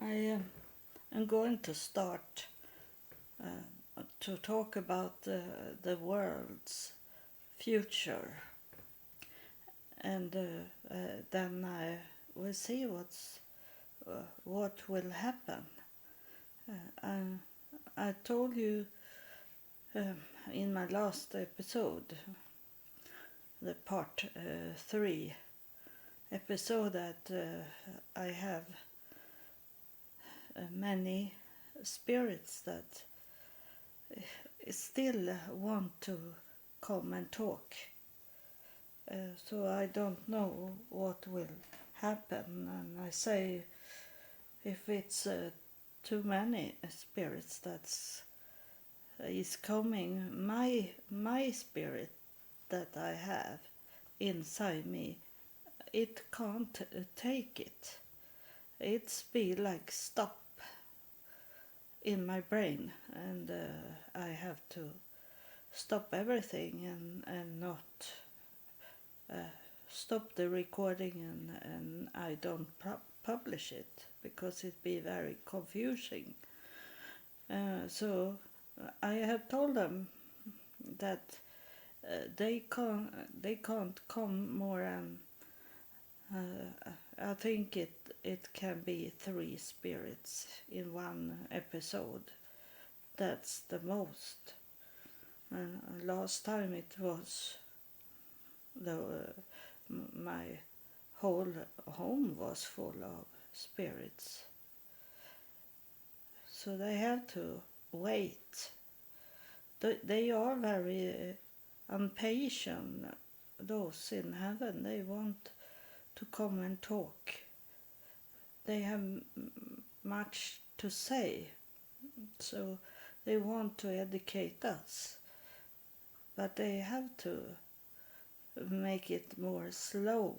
I am going to start to talk about the world's future, and then I will see what will happen. I told you in my last episode, the part 3 episode, that I have many spirits that still want to come and talk. So I don't know what will happen, and I say if it's too many spirits that's is coming, my spirit that I have inside me, it can't take it. It's be like stop in my brain, and I have to stop everything and not stop the recording, and I don't publish it because it be very confusing. So I have told them that they can't come more than I think it can be 3 spirits in one episode. That's the most. Last time it was my whole home was full of spirits. So they have to wait. They are very impatient, those in heaven. They want to come and talk. They have much to say, so they want to educate us, but they have to make it more slow.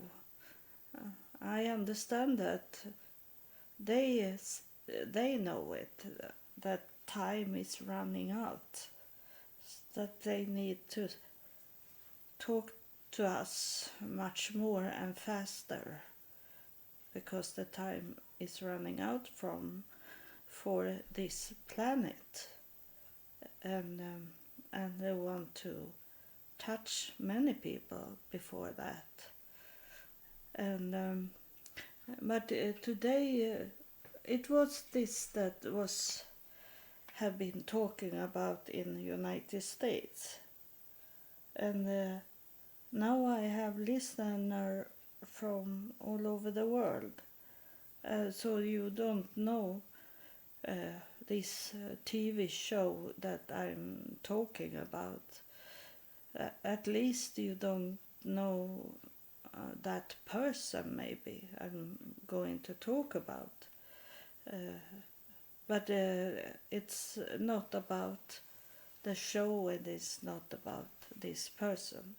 I understand that they know it, that time is running out, that they need to talk to us much more and faster, because the time is running out for this planet, and they want to touch many people before that. And but today it was this that have been talking about in the United States, and now I have listeners from all over the world. So you don't know this TV show that I'm talking about. At least you don't know that person maybe I'm going to talk about. But it's not about the show, and it's not about this person.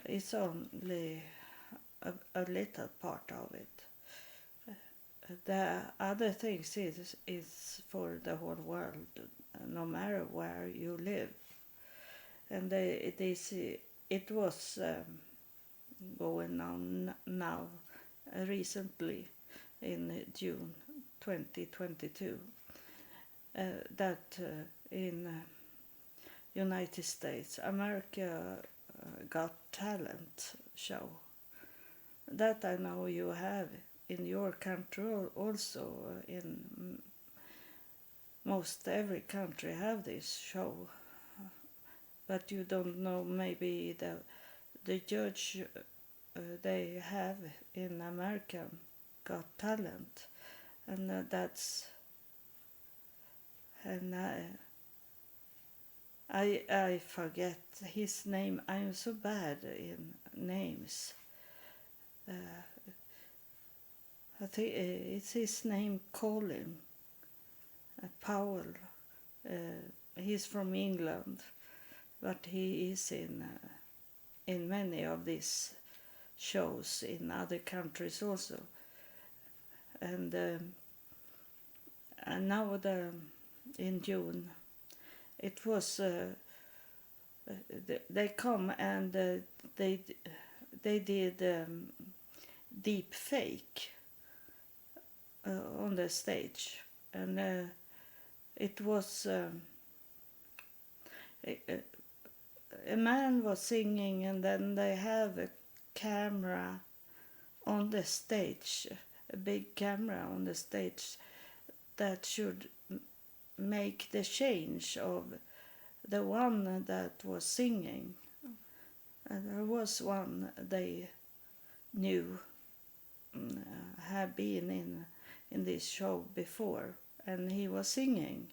It's only a little part of it. The other things is for the whole world, no matter where you live. And it was going on now recently in June 2022 that in United States, America Got Talent show. That I know you have in your country also. In most every country have this show, but you don't know maybe the judge they have in America Got Talent, and that's, and I forget his name. I'm so bad in names. I think it's his name, Colin Powell. He's from England, but he is in many of these shows in other countries also. And now in June, it was they come and they deepfake on the stage, and it was a man was singing, and then they have a camera on the stage, a big camera on the stage that should make the change of the one that was singing. And there was one they knew had been in this show before, and he was singing.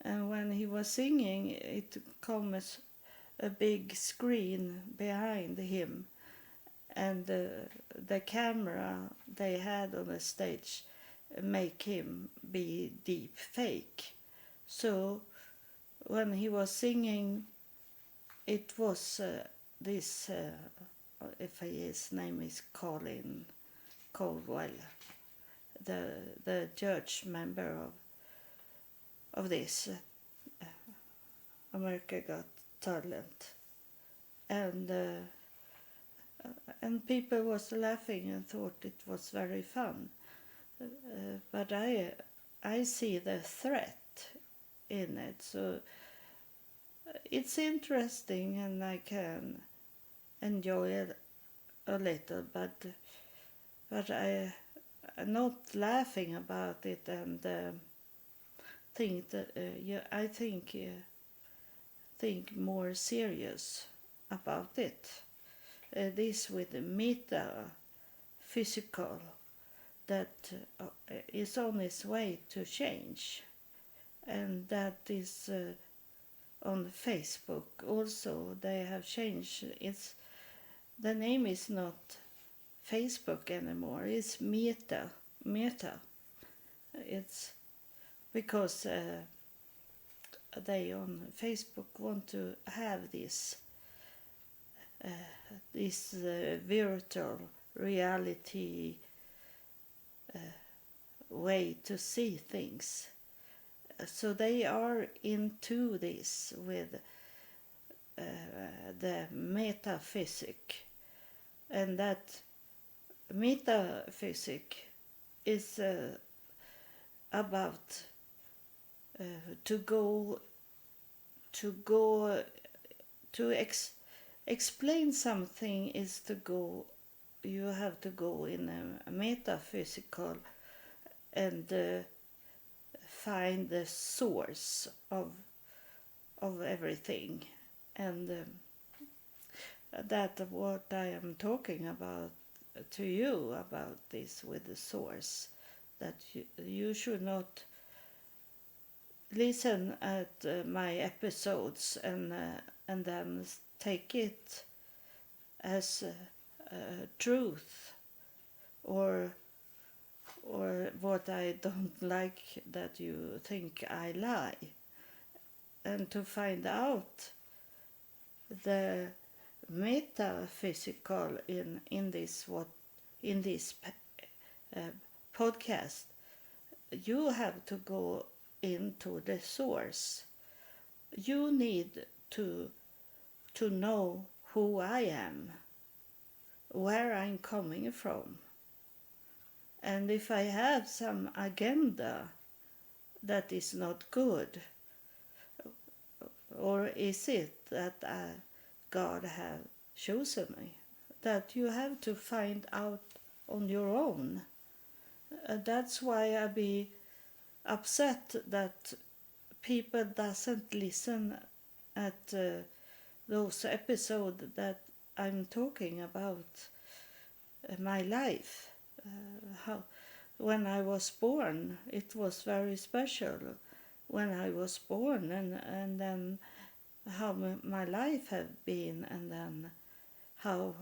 And when he was singing, it comes a big screen behind him, and the camera they had on the stage make him be deep fake. So when he was singing, it was this, if his name is Colin Caldwell, the judge member of this America Got Talent, and people was laughing and thought it was very fun, but I see the threat in it, so it's interesting and I can enjoy it a little, but I'm not laughing about it, and think that I think more serious about it. This with the metaphysical that is on its way to change, and that is on Facebook also. They have changed. The name is not Facebook anymore. It's Meta. It's because they on Facebook want to have this virtual reality way to see things. So they are into this with the metaphysic, and that metaphysic is about explain something is to go. You have to go in a metaphysical and find the source of everything, and that what I am talking about to you about this with the source, that you should not listen at my episodes and then take it as truth, or what I don't like, that you think I lie, and to find out the metaphysical in this podcast, you have to go into the source. You need to know who I am, where I'm coming from, and if I have some agenda that is not good, or is it that God have chosen me, that you have to find out on your own. That's why I be upset that people doesn't listen at those episodes that I'm talking about my life. How when I was born, it was very special when I was born, and then how my life have been, and then how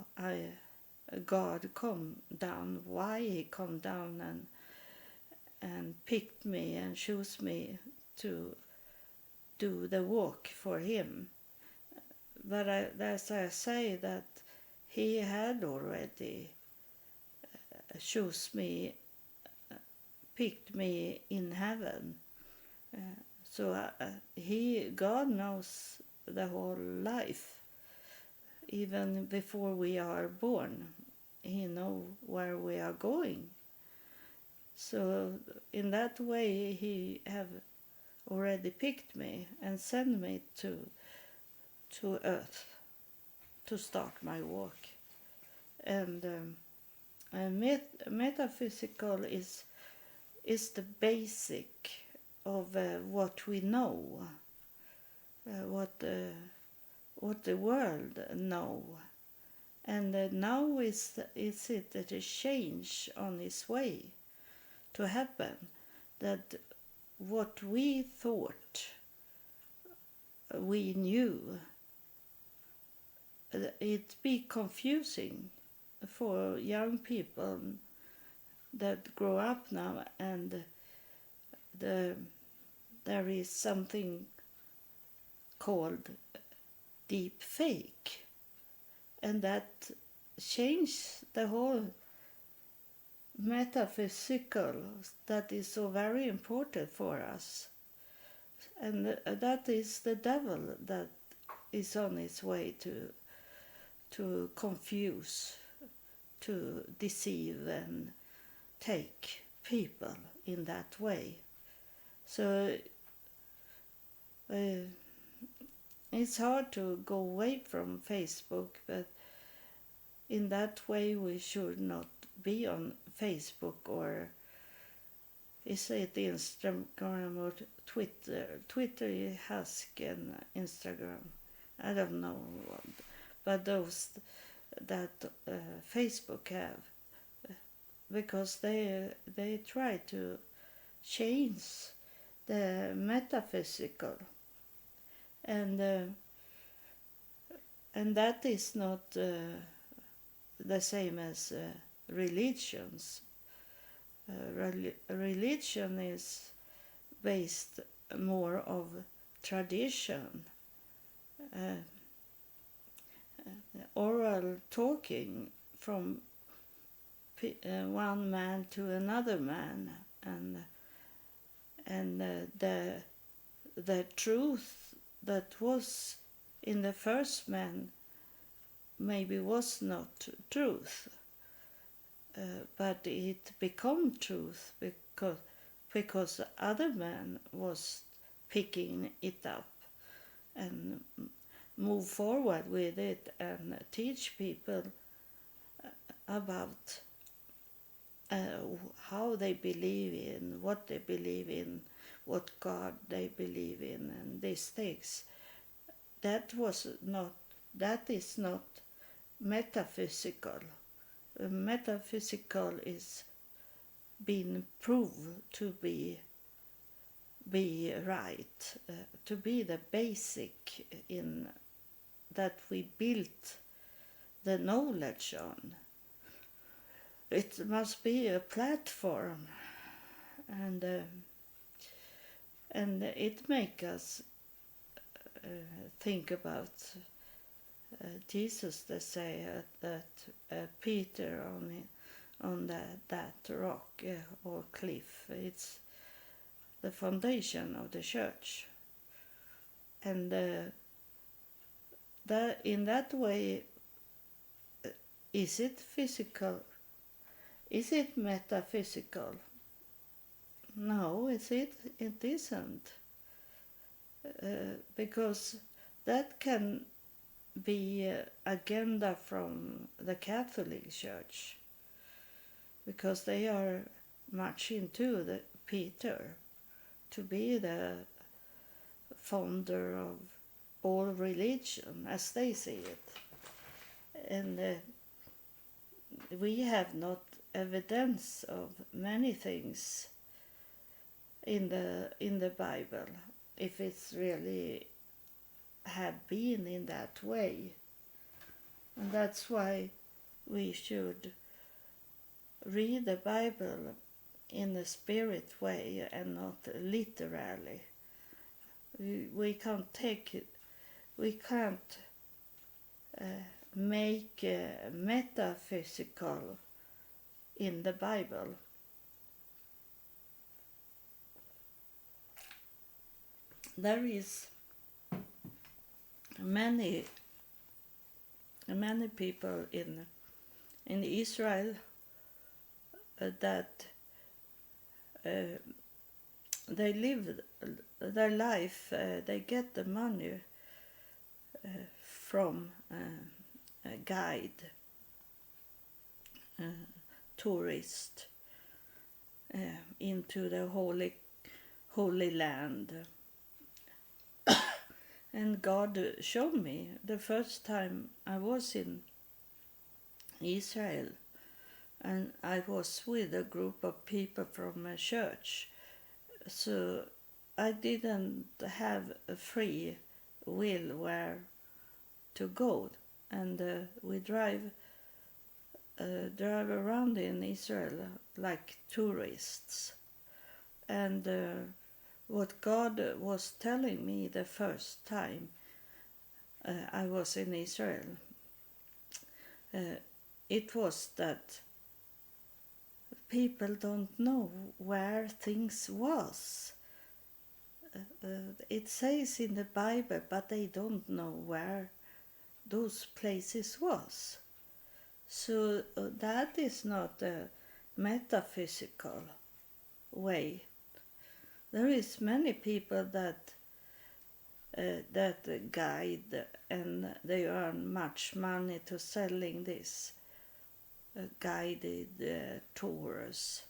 God come down, why he come down and picked me and chose me to do the work for him. But as I say, that he had already chose me, picked me in heaven. So God knows the whole life. Even before we are born, he knows where we are going. So in that way he have already picked me and sent me to Earth to start my work. And metaphysical is the basic of what we know, what the world know. And now is it that a change on its way to happen, that what we thought we knew, it be confusing for young people that grow up now, and there is something called deepfake, and that changed the whole metaphysical that is so very important for us. And that is the devil that is on its way to confuse, to deceive and take people in that way. So it's hard to go away from Facebook, but in that way we should not be on Facebook, or is it Instagram or Twitter? Twitter has an Instagram. I don't know, but those that Facebook have, because they try to change the metaphysical, and that is not the same as religions. Religion is based more of tradition, oral talking from one man to another man, and the truth that was in the first man maybe was not truth, but it became truth because the other man was picking it up and move forward with it and teach people about how they believe in, what they believe in, what God they believe in, and these things. That is not metaphysical. Metaphysical is being proved to be right, to be the basic in that we built the knowledge on. It must be a platform, and it makes us think about Jesus. They say that Peter on that rock or cliff, it's the foundation of the church, and that in that way, is it physical? Is it metaphysical? No, it isn't, because that can be agenda from the Catholic Church, because they are much into the Peter to be the founder of all religion as they see it, and we have not evidence of many things in the Bible, if it's really had been in that way. And that's why we should read the Bible in a spirit way and not literally. We can't take it, we can't make metaphysical in the Bible. There is many people in Israel that uh, they live their life, they get the money from a guide, tourist, into the holy land. And God showed me the first time I was in Israel, and I was with a group of people from a church. So I didn't have a free will where to go, and we drive around in Israel like tourists. And what God was telling me the first time I was in Israel, it was that people don't know where things was. It says in the Bible, but they don't know where those places was. So that is not a metaphysical way. There is many people that guide, and they earn much money to selling this guided tours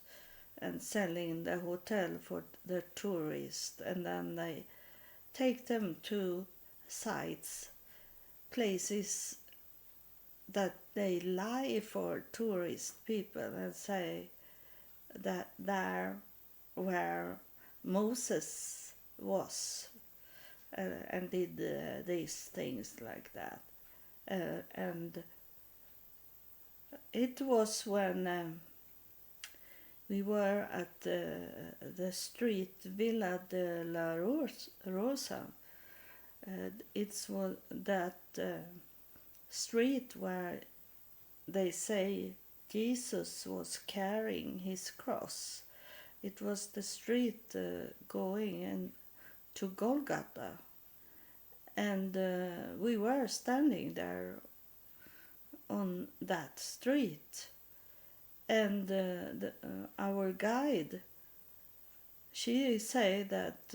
and selling the hotel for the tourists, and then they take them to sites, places that they lie for tourist people and say that there where Moses was, and did these things like that. And it was when we were at the street Villa de la Rosa. It's that street where they say Jesus was carrying his cross. It was the street going to Golgotha, and we were standing there on that street, and our guide, she say that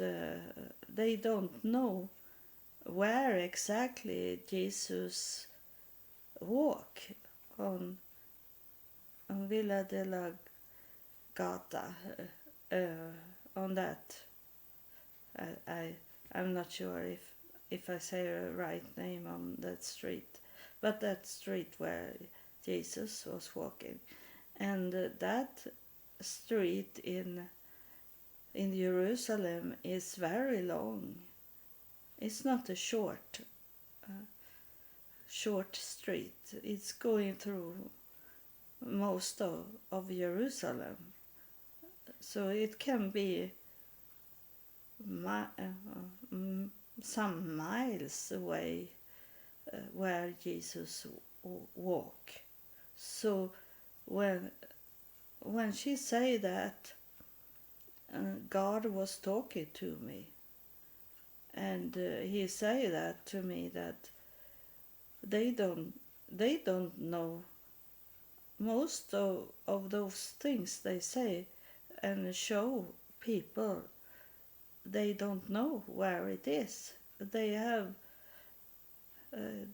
they don't know where exactly Jesus walk on Villa de la Gata, on that. I'm not sure if I say the right name on that street, but that street where Jesus was walking, and that street in Jerusalem is very long. It's not a short street. It's going through most of Jerusalem, so it can be some miles away where Jesus walk. So when she say that, God was talking to me, and he say that to me, that they don't know most of those things they say and show people. They don't know where it is. They have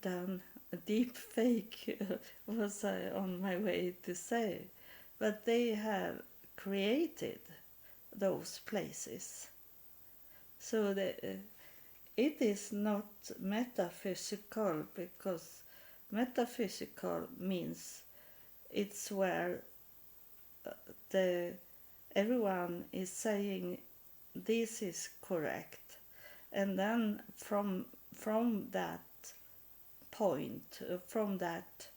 done a deepfake, was I on my way to say, but they have created those places. So it is not metaphysical, because metaphysical means it's where everyone is saying this is correct, and then from that point, from that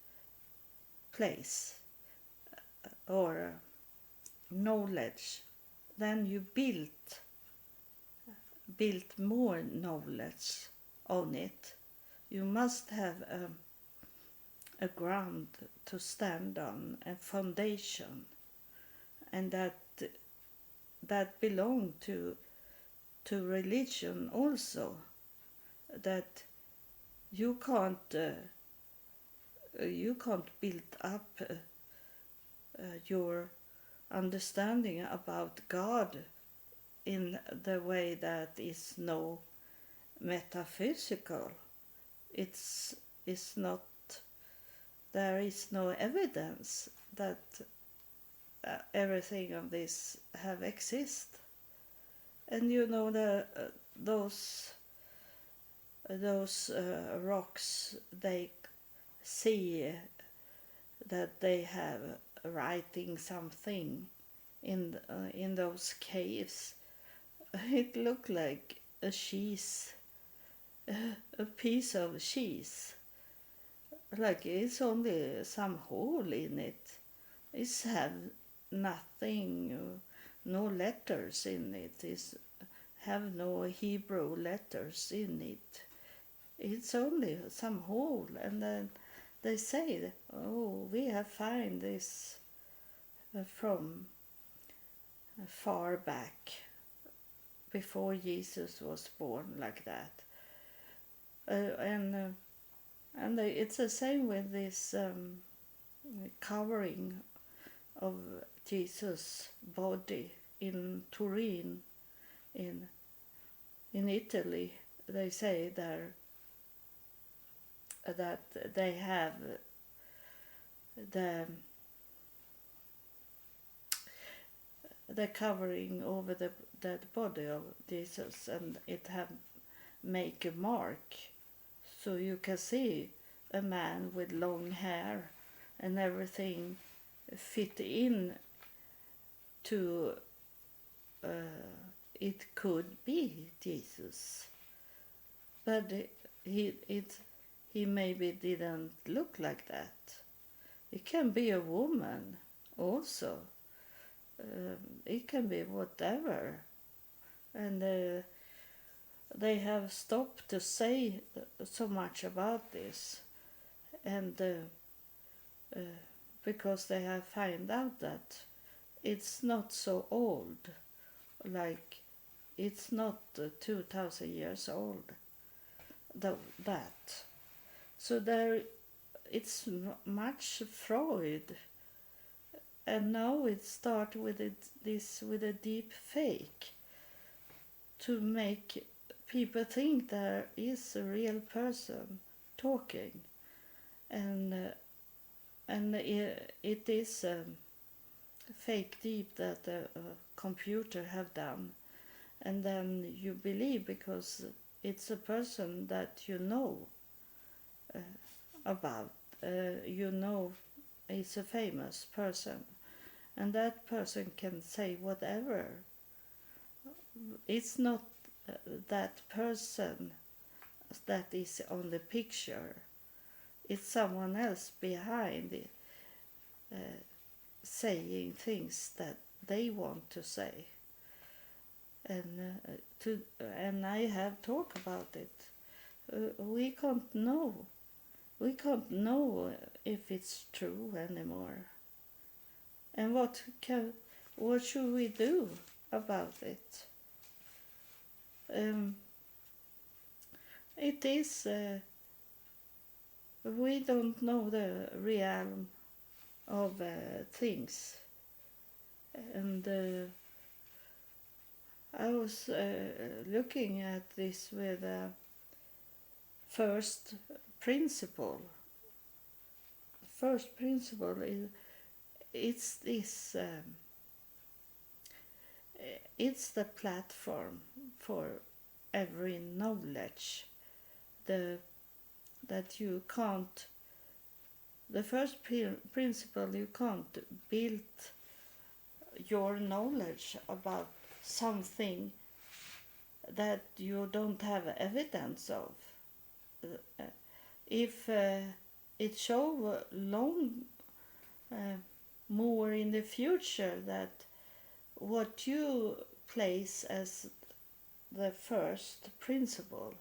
place or knowledge, then you build more knowledge on it. You must have a ground to stand on, a foundation, and that belong to religion also, that you can't build up your understanding about God in the way that is no metaphysical. It's not, there is no evidence that everything of this have exist. And those rocks, they see that they have writing something in those caves. It looked like a cheese, a piece of cheese. Like it's only some hole in it. It's have nothing, no letters in it. It's have no Hebrew letters in it. It's only some hole, and then they say, "Oh, we have found this from far back, before Jesus was born," like that. And it's the same with this covering of Jesus' body in Turin, in Italy. They say there that they have the covering over the dead body of Jesus, and it have make a mark, so you can see a man with long hair and everything fit in to it could be Jesus, but he maybe didn't look like that. It can be a woman also. It can be whatever, and they have stopped to say so much about this, and because they have found out that it's not so old, like it's not 2,000 years old, that. So there, it's much Freud, and now it starts with with a deep fake to make people think there is a real person talking, and it is fake deep that a computer have done, and then you believe because it's a person that you know about, is a famous person, and that person can say whatever. It's not that person that is on the picture. It's someone else behind it, saying things that they want to say. And I have talked about it. We can't know. We can't know if it's true anymore. And what should we do about it? It is, we don't know the realm of things, and I was looking at this with first principle. First principle is it's this. It's the platform for every knowledge. That you can't. The first principle, you can't build your knowledge about something that you don't have evidence of. If it show long more in the future that what you place as the first principle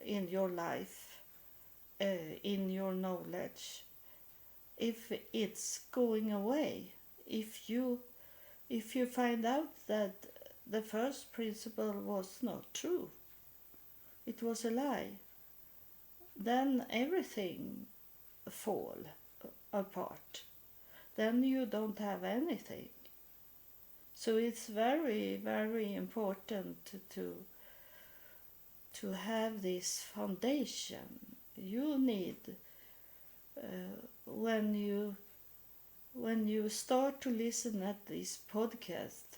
in your life, in your knowledge, if it's going away, if you find out that the first principle was not true, it was a lie, then everything fall apart. then you don't have anything. So it's very, very important to have this foundation. You need, when you start to listen at this podcast,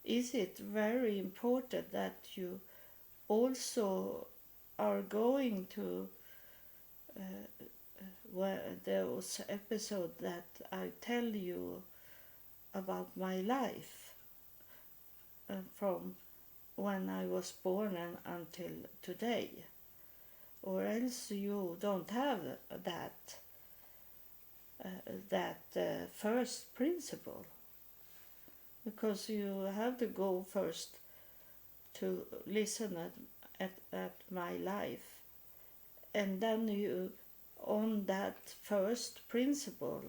is it very important that you also are going to those episodes that I tell you about my life from when I was born and until today, or else you don't have that first principle, because you have to go first to listen at my life, and then you, on that first principle,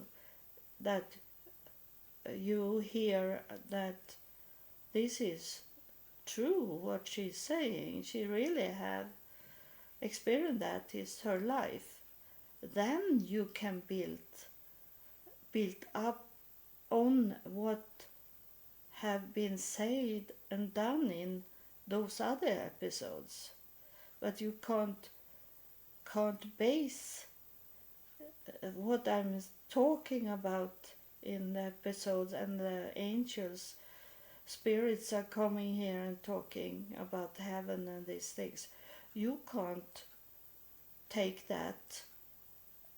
that you hear that this is true what she's saying, she really have experienced, that is her life, then you can build up on what have been said and done in those other episodes. But you can't base what I'm talking about in the episodes, and the angels, spirits are coming here and talking about heaven and these things. You can't take that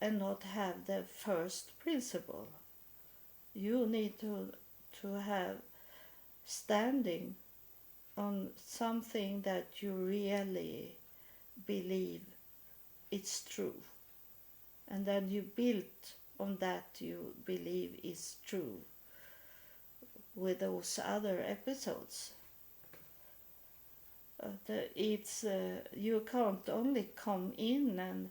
and not have the first principle. You need to have standing on something that you really believe it's true, and then you build on that you believe is true with those other episodes. You can't only come in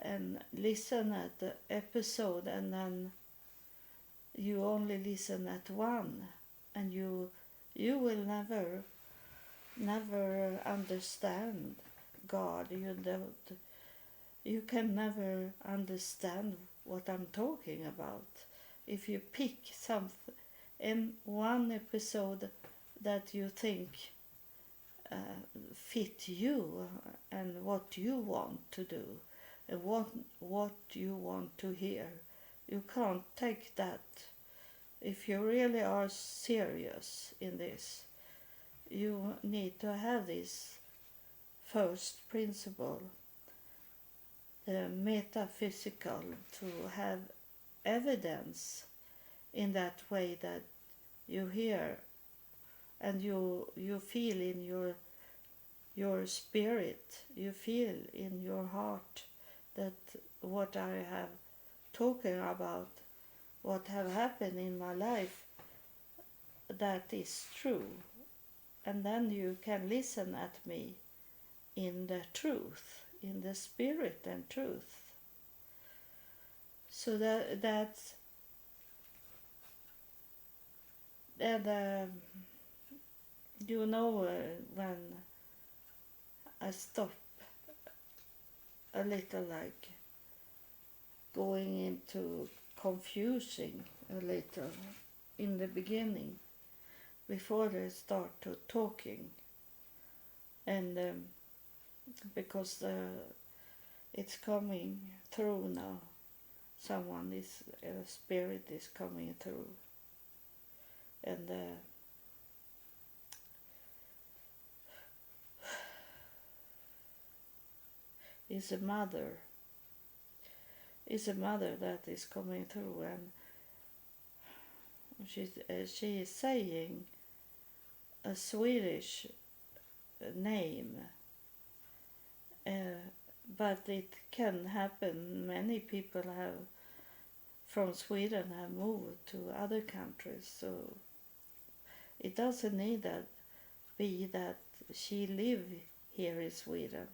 and listen at the episode, and then you only listen at one, and you will never understand God. You can never understand what I'm talking about if you pick something in one episode that you think fit you and what you want to do and what you want to hear. You can't take that. If you really are serious in this, you need to have this first principle, the metaphysical, to have evidence in that way, that you hear and you feel in your spirit, you feel in your heart that what I have talking about, what have happened in my life, that is true. And then you can listen at me in the truth, in the spirit and truth. So that's when I stop a little, like going into confusing a little in the beginning before they start to talking, and because it's coming through now, someone is a spirit is coming through, and is a mother that is coming through, and she is saying a Swedish name, but it can happen. Many people from Sweden have moved to other countries, so it doesn't need that be that she live here in Sweden.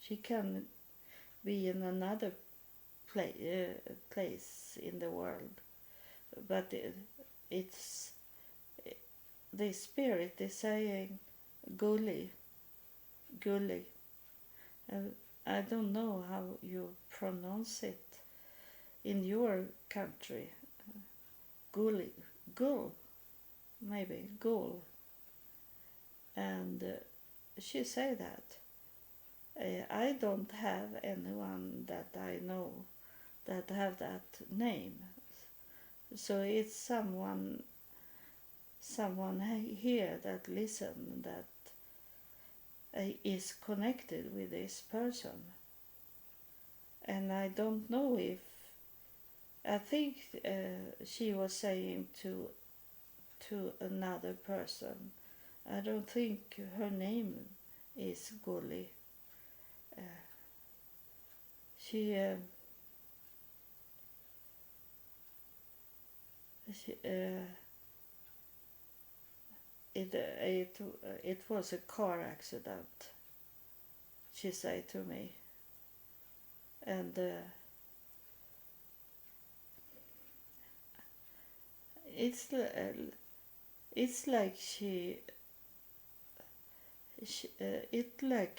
She can be in another place in the world, but it's the spirit is saying gully. I don't know how you pronounce it in your country. Gully, Gull, maybe Gull, and she said that I don't have anyone that I know that have that name, so it's someone here that listen that is connected with this person, and I don't know if I think she was saying to another person. I don't think her name is Gully. She it was a car accident, she said to me, and it's like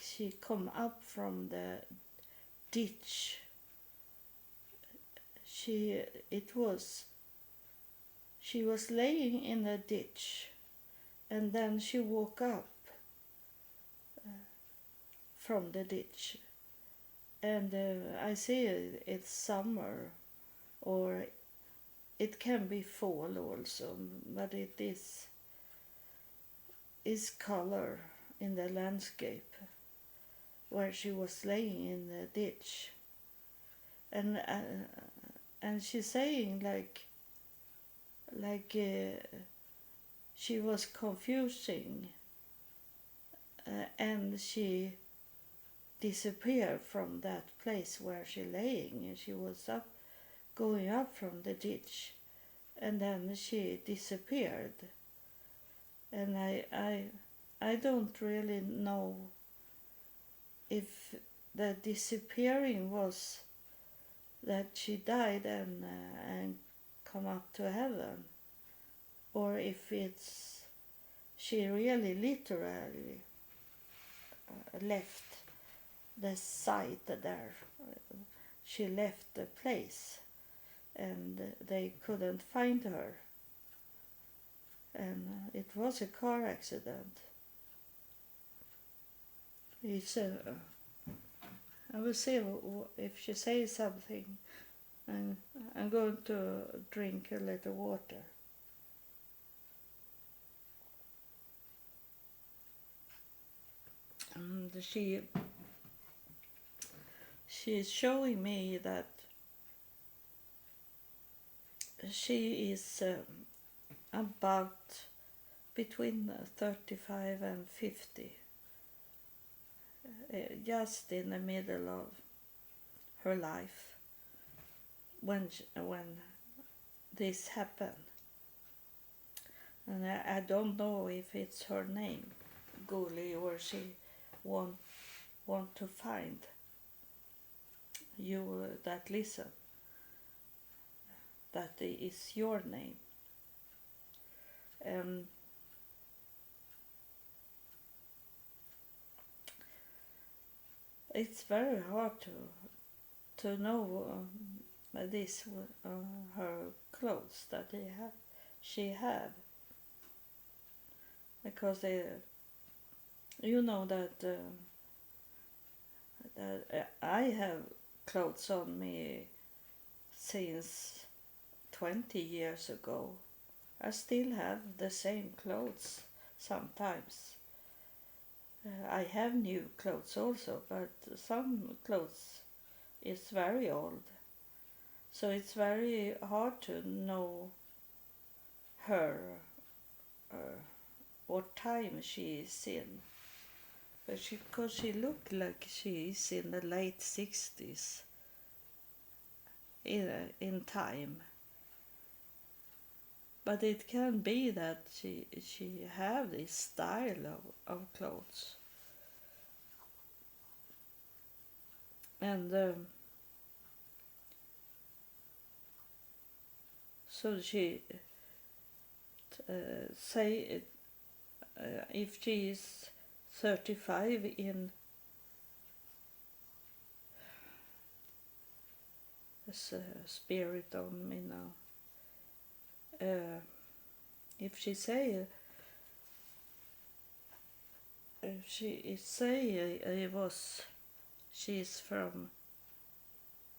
she come up from the ditch. She was laying in a ditch, and then she woke up from the ditch, and I see it's summer, or it can be fall also, but it is color in the landscape where she was laying in the ditch, and she's saying like she was confusing, and she disappeared from that place where she laying, and she was going up from the ditch, and then she disappeared, and I don't really know if the disappearing was that she died and come up to heaven, or if it's she really literally left the site there. She left the place and they couldn't find her, and it was a car accident. It's I will see if she says something. I'm going to drink a little water. And she's showing me that she is about between 35 and 50, just in the middle of her life when this happened. And I don't know if it's her name, Guli, or she want to find you that listen, that is your name. It's very hard to know this her clothes that she had, because you know that I have clothes on me since 20 years ago. I still have the same clothes sometimes. I have new clothes also, but some clothes is very old. So it's very hard to know her, what time she is in. But because she looked like she is in the late 60s in time. But it can be that she have this style of clothes. And so she say if she is 35 in there's a spirit on me now. if she say it was she's from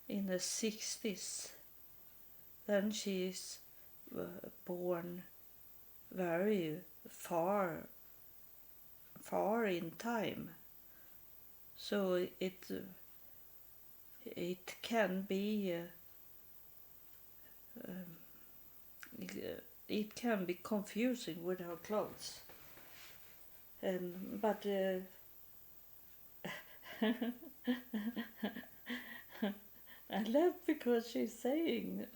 in the 60s, then she's born very far in time, so it can be it can be confusing with her clothes, and but I laugh because she's saying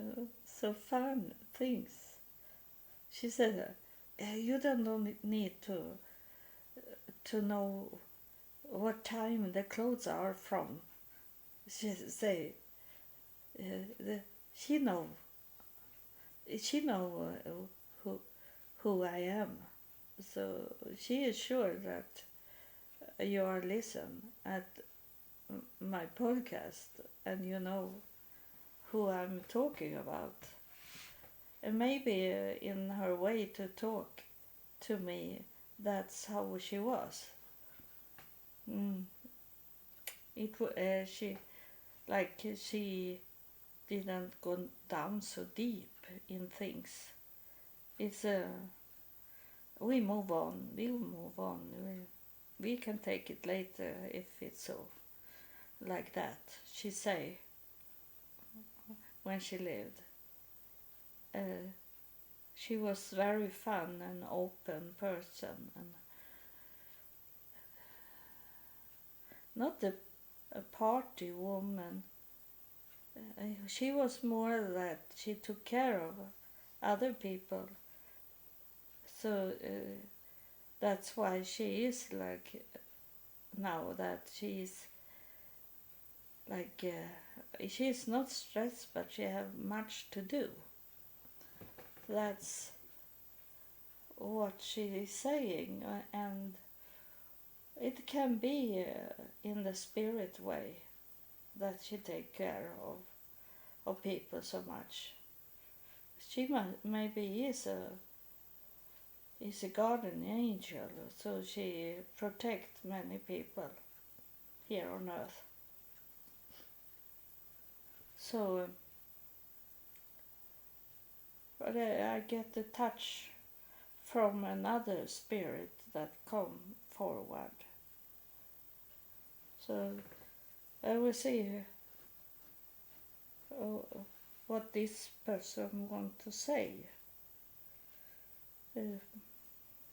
so fun things. She said, "You don't need to know what time the clothes are from." She say, "She know who I am, so she is sure that you are listen at my podcast and you know who I'm talking about." And maybe in her way to talk to me, that's how she was. She didn't go down so deep in things. It's we move on. We can take it later if it's so like that. She say when she lived. She was very fun and open person, and not a party woman. She was more that she took care of other people. So that's why she is like now that she's like she's not stressed, but she have much to do. That's what she is saying, and it can be in the spirit way that she take care of people so much. She maybe is a guardian angel, so she protects many people here on earth. So but I get the touch from another spirit that come forward. So I will see what this person want to say.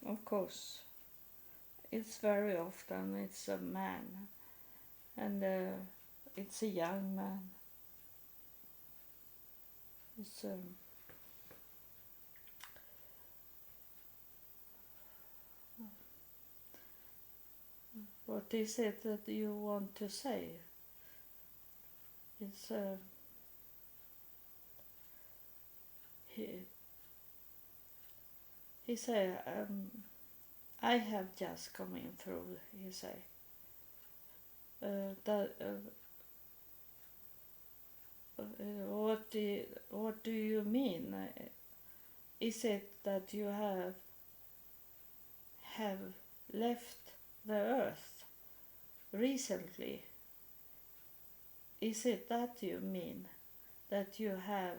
Of course, it's very often it's a man, and it's a young man. It's what is it that you want to say? It's he say, I have just come in through. He say what do you mean? Is it that you have left the earth recently? Is it that you mean, that you have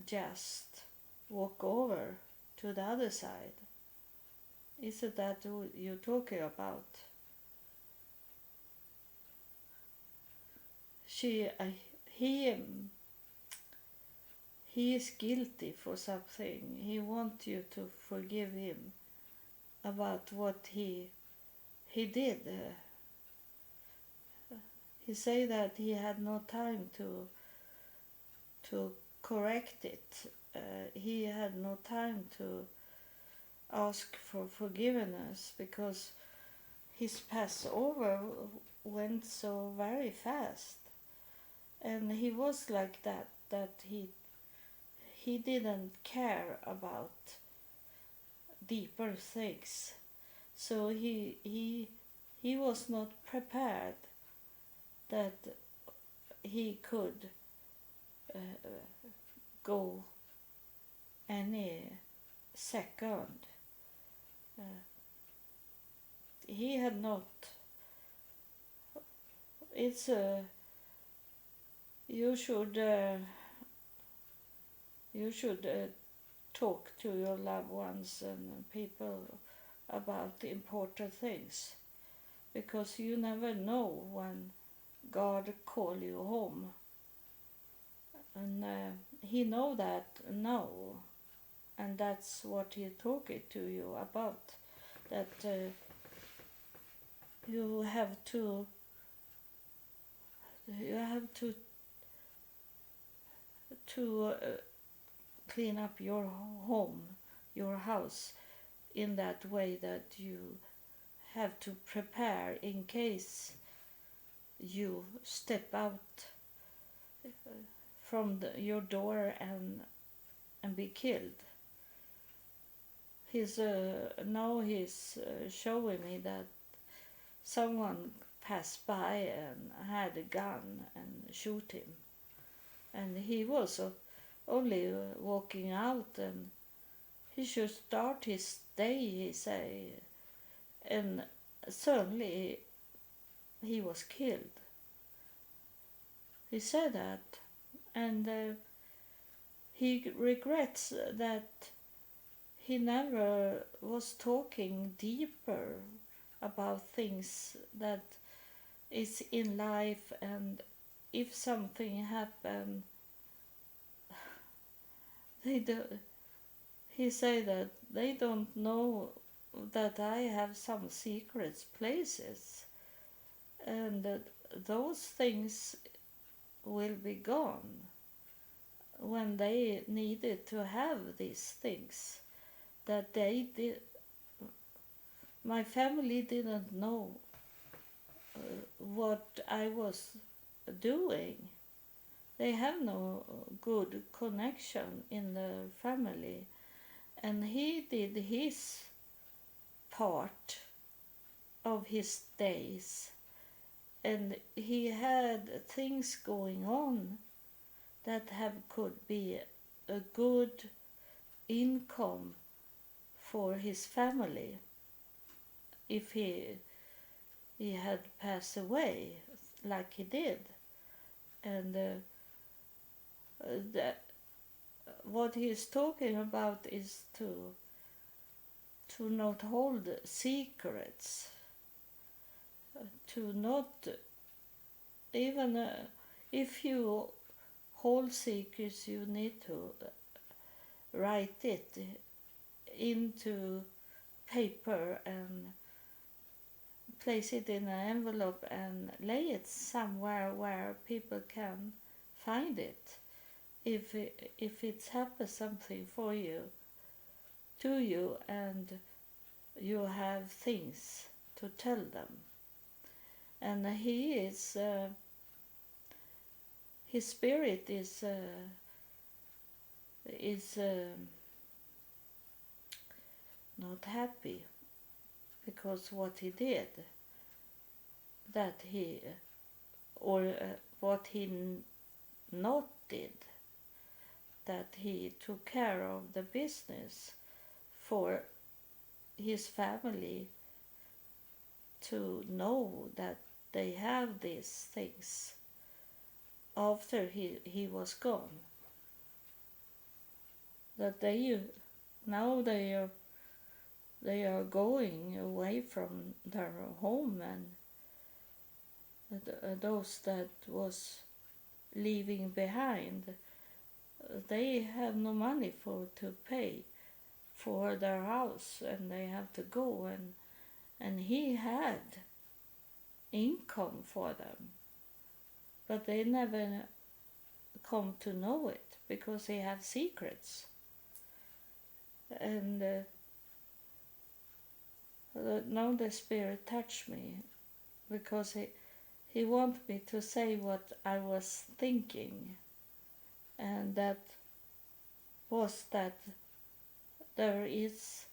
just walk over to the other side? Is it that you're talking about? He is guilty for something. He wants you to forgive him about what he did. He say that he had no time to correct it. He had no time to ask for forgiveness because his Passover went so very fast, and he was like that he didn't care about deeper things, so he was not prepared that he could go any second. He had not. It's you should talk to your loved ones and people about important things, because you never know when God call you home, and He know that now, and that's what He talking to you about. That you have to clean up your home, your house, in that way that you have to prepare in case you step out from your door and be killed. Now he's showing me that someone passed by and had a gun and shoot him, and he was only walking out, and he should start his day, he say, and suddenly he was killed. He said that, and he regrets that he never was talking deeper about things that is in life, and if something happened, he say that they don't know that I have some secret places, and that those things will be gone when they needed to have these things that they did. My family didn't know what I was doing. They have no good connection in the family, and he did his part of his days, and he had things going on that could be a good income for his family if he had passed away like he did. And that what he is talking about is to not hold secrets, to not even if you hold secrets, you need to write it into paper and place it in an envelope and lay it somewhere where people can find it if it's happened something for you, to you, and you have things to tell them. And he is his spirit is not happy because what he did, that he or what he not did, that he took care of the business for his family to know that they have these things after he was gone, that they are going away from their home, and those that was leaving behind, they have no money to pay for their house, and they have to go, and he had income for them, but they never come to know it because he had secrets. And now the Spirit touched me because he wanted me to say what I was thinking, and that was that there is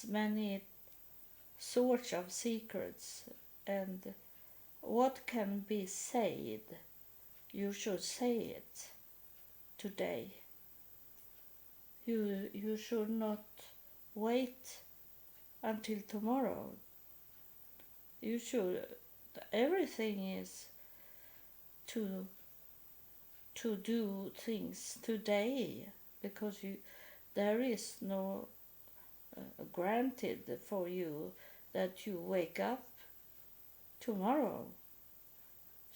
many sorts of secrets, and what can be said, you should say it, today. You should not wait until tomorrow. You should, everything is to do things today, because there is no granted for you that you wake up tomorrow.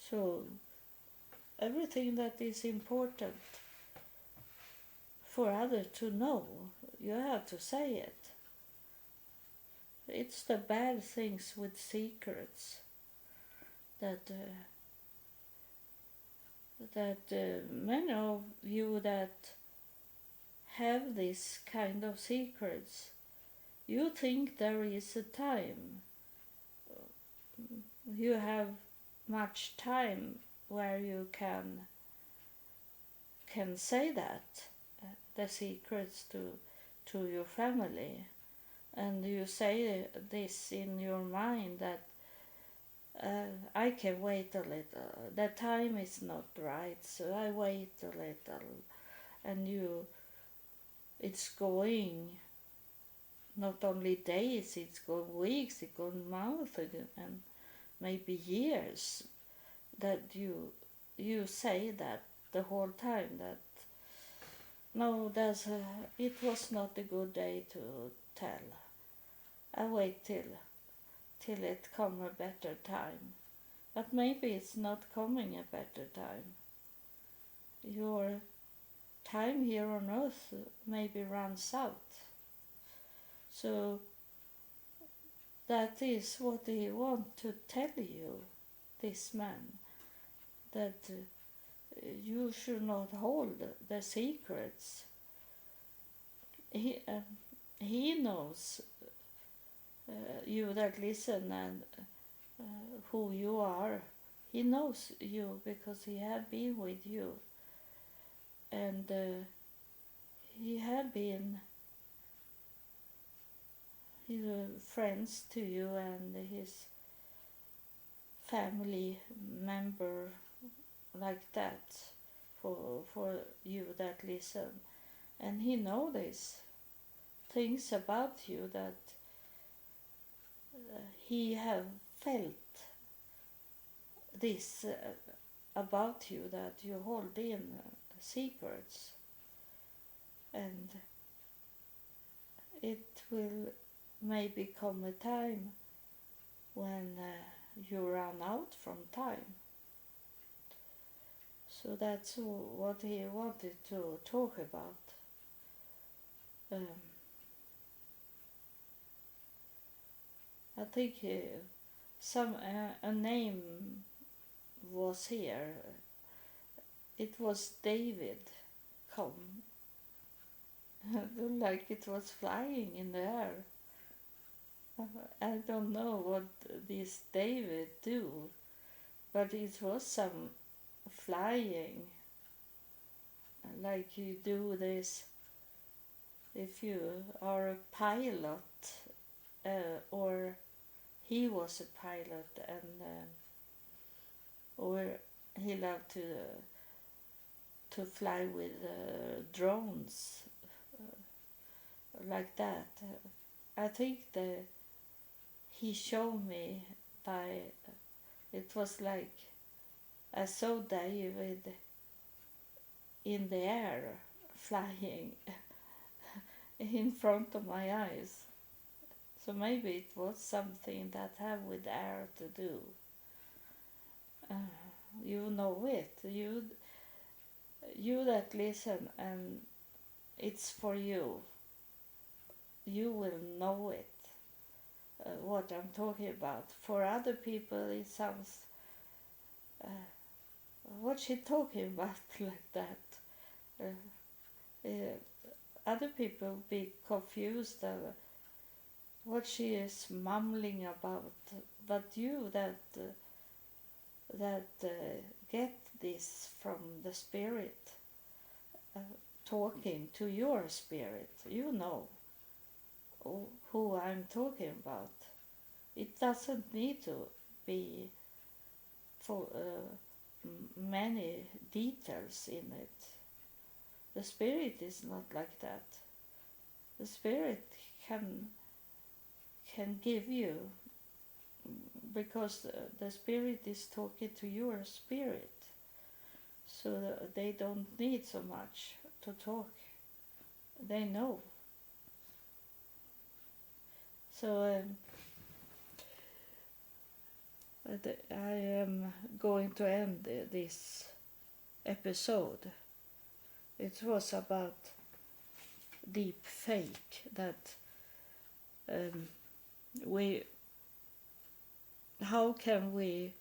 So everything that is important for others to know, you have to say it. It's the bad things with secrets that many of you that have this kind of secrets, you think there is a time. You have much time where you can say that, the secrets to your family, and you say this in your mind that I can wait a little, the time is not right, so I wait a little, and it's going not only days, it's going weeks, it's going months, and maybe years, that you say that the whole time, that no, it was not a good day to tell. I wait till it come a better time. But maybe it's not coming a better time. Your time here on earth maybe runs out. So that is what he wants to tell you, this man, that you should not hold the secrets. He knows you that listen, and who you are. He knows you because he had been with you, and he had been his friends to you and his family member, like that, for you that listen. And he knows these things about you that he have felt this about you, that you hold in secrets, and it will maybe come a time when you run out from time. So that's what he wanted to talk about. I think a name was here. It was David come, like it was flying in the air. I don't know what this David do, but it was some flying, like you do this if you are a pilot, or he was a pilot, and or he loved to fly with drones, like that. I think he showed me by, it was like I saw David in the air flying in front of my eyes. So maybe it was something that had with air to do. You know it. You that listen, and it's for you. You will know it. What I'm talking about. For other people, it sounds. What's she talking about like that? Other people be confused. What she is mumbling about, but you that get this from the spirit, talking to your spirit, you know who I'm talking about. It doesn't need to be for many details in it. The spirit is not like that. The spirit can give you, because the spirit is talking to your spirit, so they don't need so much to talk. They know. So I am going to end this episode. It was about deepfake, that how can we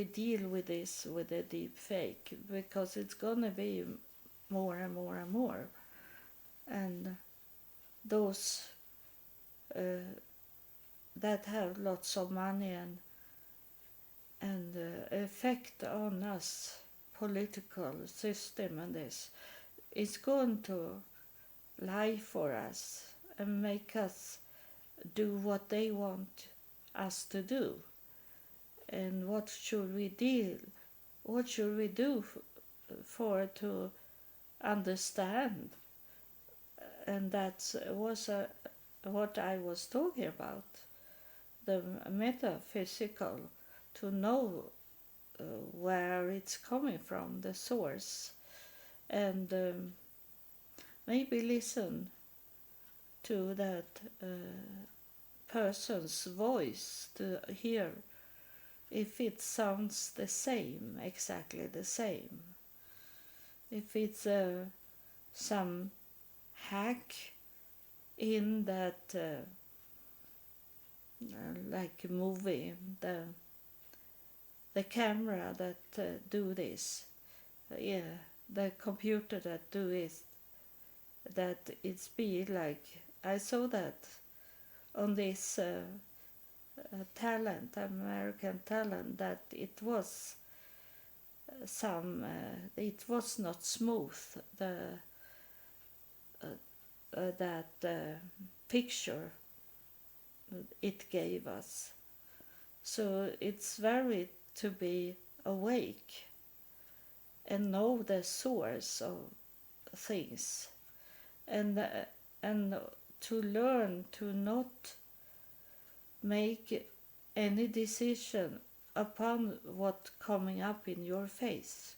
deal with this, with the deepfake, because it's gonna be more and more and more, and those that have lots of money and effect on us, political system, and this is going to lie for us and make us do what they want us to do. And what should we do for to understand? And that was what I was talking about, the metaphysical, to know where it's coming from, the source, and maybe listen to that person's voice to hear if it sounds the same, exactly the same. If it's some hack in that, like a movie, the camera that do this, the computer that do it, that it's be like, I saw that on this talent, American talent, that it was it was not smooth, that picture it gave us. So it's very to be awake and know the source of things, and to learn to not make any decision upon what coming up in your face,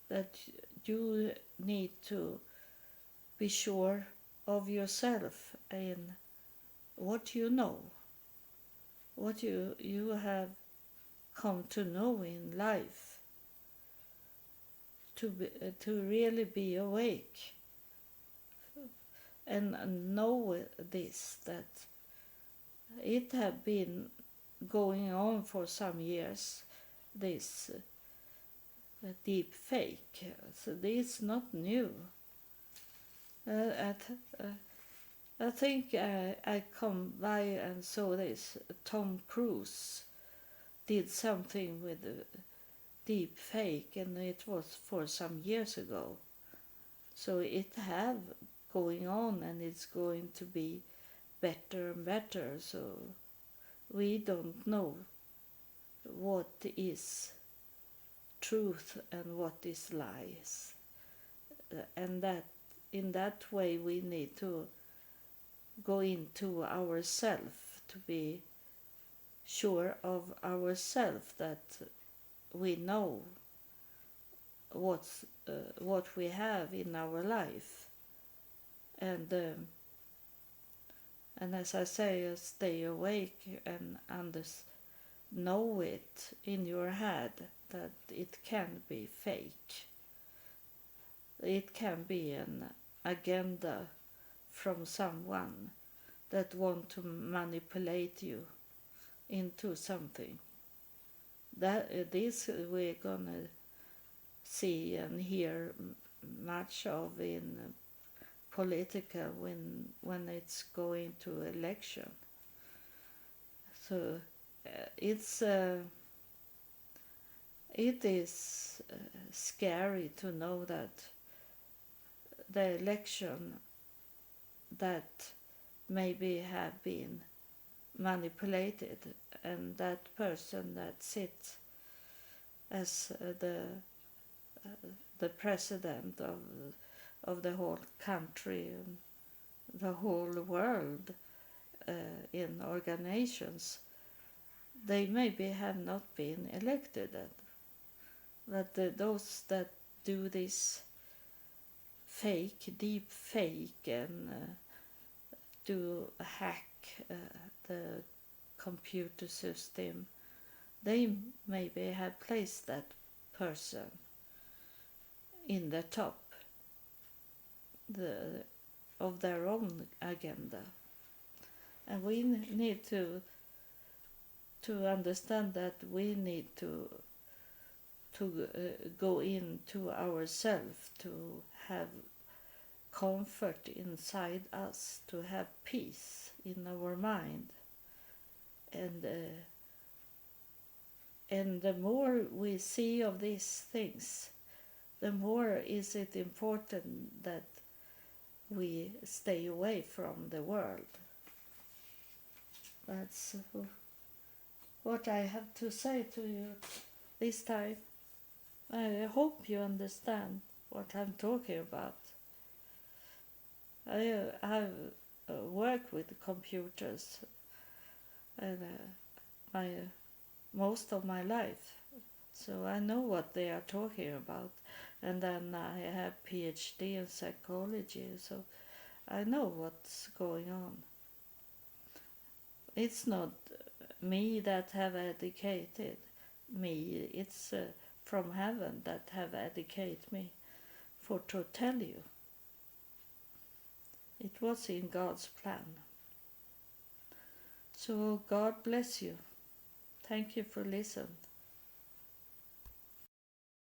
that you need to be sure of yourself and what you know, what you have come to know in life, to really be awake and know this, that it have been going on for some years, this deep fake. So this is not new. I think I come by and saw this. Tom Cruise did something with deep fake, and it was for some years ago. So it have going on, and it's going to be better and better. So we don't know what is truth and what is lies, and that in that way we need to go into ourselves, to be sure of ourselves, that we know what we have in our life, and as I say, stay awake and know it in your head, that it can be fake. It can be an agenda from someone that want to manipulate you into something. That this we're gonna see and hear much of in political when it's going to election. So it is scary to know that the election that maybe have been manipulated, and that person that sits as the president of the whole country and the whole world in organizations, they maybe have not been elected, but those that do this deep fake and do hack the computer system, they maybe have placed that person in the top of their own agenda. And we need to understand that we need to go into ourselves, to have comfort inside us, to have peace in our mind. And the more we see of these things, the more is it important that we stay away from the world. That's what I have to say to you this time. I hope you understand what I'm talking about. I have worked with computers and most of my life, so I know what they are talking about. And then I have PhD in psychology, so I know what's going on. It's not me that have educated me, it's from heaven that have educated me for to tell you. It was in God's plan. So God bless you. Thank you for listening.